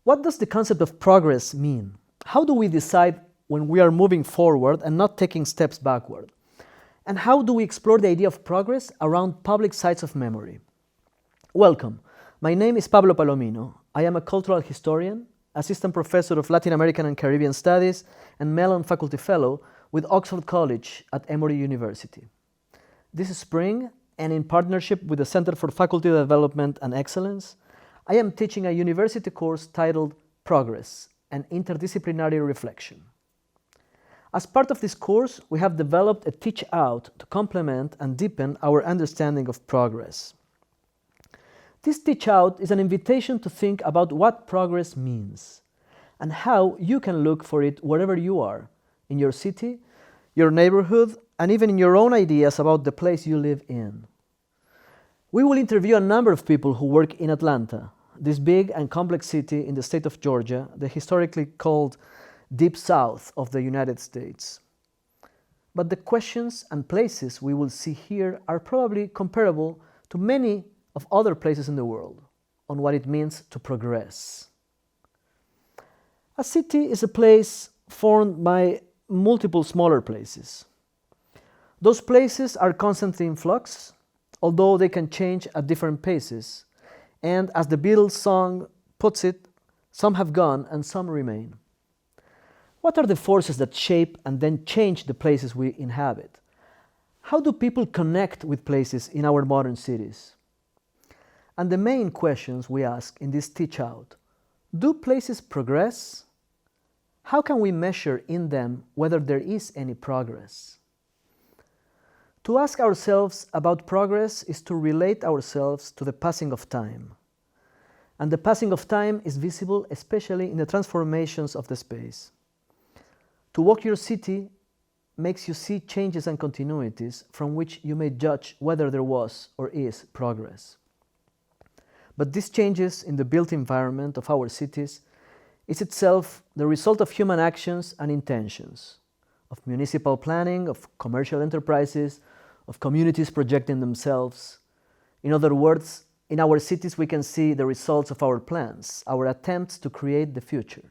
What does the concept of progress mean? How do we decide when we are moving forward and not taking steps backward? And how do we explore the idea of progress around public sites of memory? Welcome. My name is Pablo Palomino. I am a cultural historian, assistant professor of Latin American and Caribbean Studies, and Mellon Faculty Fellow with Oxford College at Emory University. This spring, and in partnership with the Center for Faculty Development and Excellence, I am teaching a university course titled Progress, an Interdisciplinary Reflection. As part of this course, we have developed a teach-out to complement and deepen our understanding of progress. This teach-out is an invitation to think about what progress means and how you can look for it wherever you are, in your city, your neighborhood, and even in your own ideas about the place you live in. We will interview a number of people who work in Atlanta, this big and complex city in the state of Georgia, the historically called Deep South of the United States. But the questions and places we will see here are probably comparable to many of other places in the world on what it means to progress. A city is a place formed by multiple smaller places. Those places are constantly in flux, although they can change at different paces, and as the Beatles song puts it, some have gone and some remain. What are the forces that shape and then change the places we inhabit? How do people connect with places in our modern cities? And the main questions we ask in this teach-out: do places progress? How can we measure in them whether there is any progress? To ask ourselves about progress is to relate ourselves to the passing of time. And the passing of time is visible especially in the transformations of the space. To walk your city makes you see changes and continuities from which you may judge whether there was or is progress. But these changes in the built environment of our cities is itself the result of human actions and intentions, of municipal planning, of commercial enterprises, of communities projecting themselves. In other words, in our cities we can see the results of our plans, our attempts to create the future.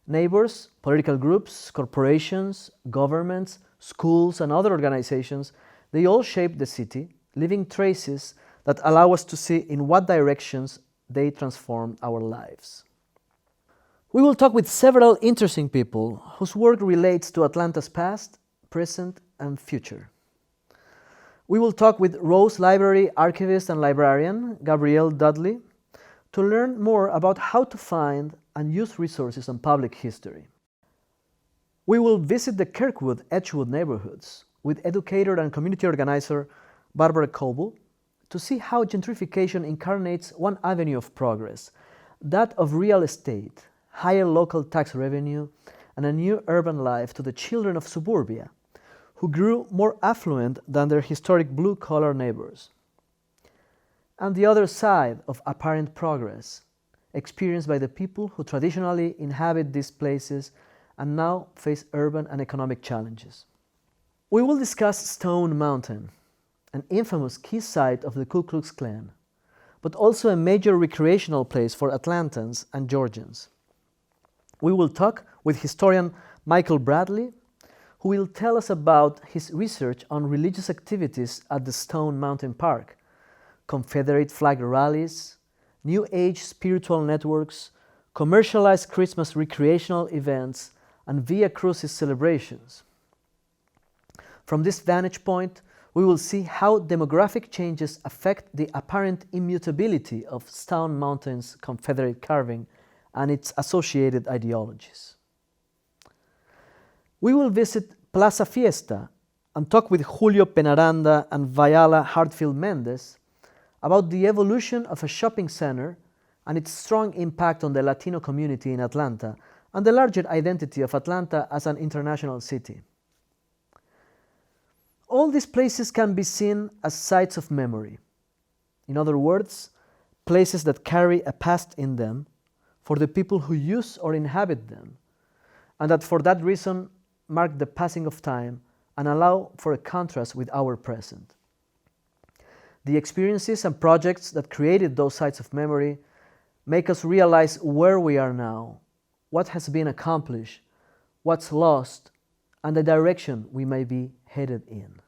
Neighbors, political groups, corporations, governments, schools, and other organizations, they all shape the city, leaving traces that allow us to see in what directions they transform our lives. We will talk with several interesting people whose work relates to Atlanta's past, present, and future. We will talk with Rose Library archivist and librarian Gabrielle Dudley to learn more about how to find and use resources on public history. We will visit the Kirkwood-Edgewood neighborhoods with educator and community organizer Barbara Coble to see how gentrification incarnates one avenue of progress, that of real estate, higher local tax revenue, and a new urban life to the children of suburbia, who grew more affluent than their historic blue-collar neighbors. And the other side of apparent progress, experienced by the people who traditionally inhabit these places and now face urban and economic challenges. We will discuss Stone Mountain, an infamous key site of the Ku Klux Klan, but also a major recreational place for Atlantans and Georgians. We will talk with historian Michael Bradley, who will tell us about his research on religious activities at the Stone Mountain Park, Confederate flag rallies, New Age spiritual networks, commercialized Christmas recreational events, and Via Crucis celebrations. From this vantage point, we will see how demographic changes affect the apparent immutability of Stone Mountain's Confederate carving and its associated ideologies. We will visit Plaza Fiesta and talk with Julio Penaranda and Vayala Hartfield Mendez about the evolution of a shopping center and its strong impact on the Latino community in Atlanta and the larger identity of Atlanta as an international city. All these places can be seen as sites of memory. In other words, places that carry a past in them for the people who use or inhabit them, and that for that reason mark the passing of time and allow for a contrast with our present. The experiences and projects that created those sites of memory make us realize where we are now, what has been accomplished, what's lost, and the direction we may be headed in.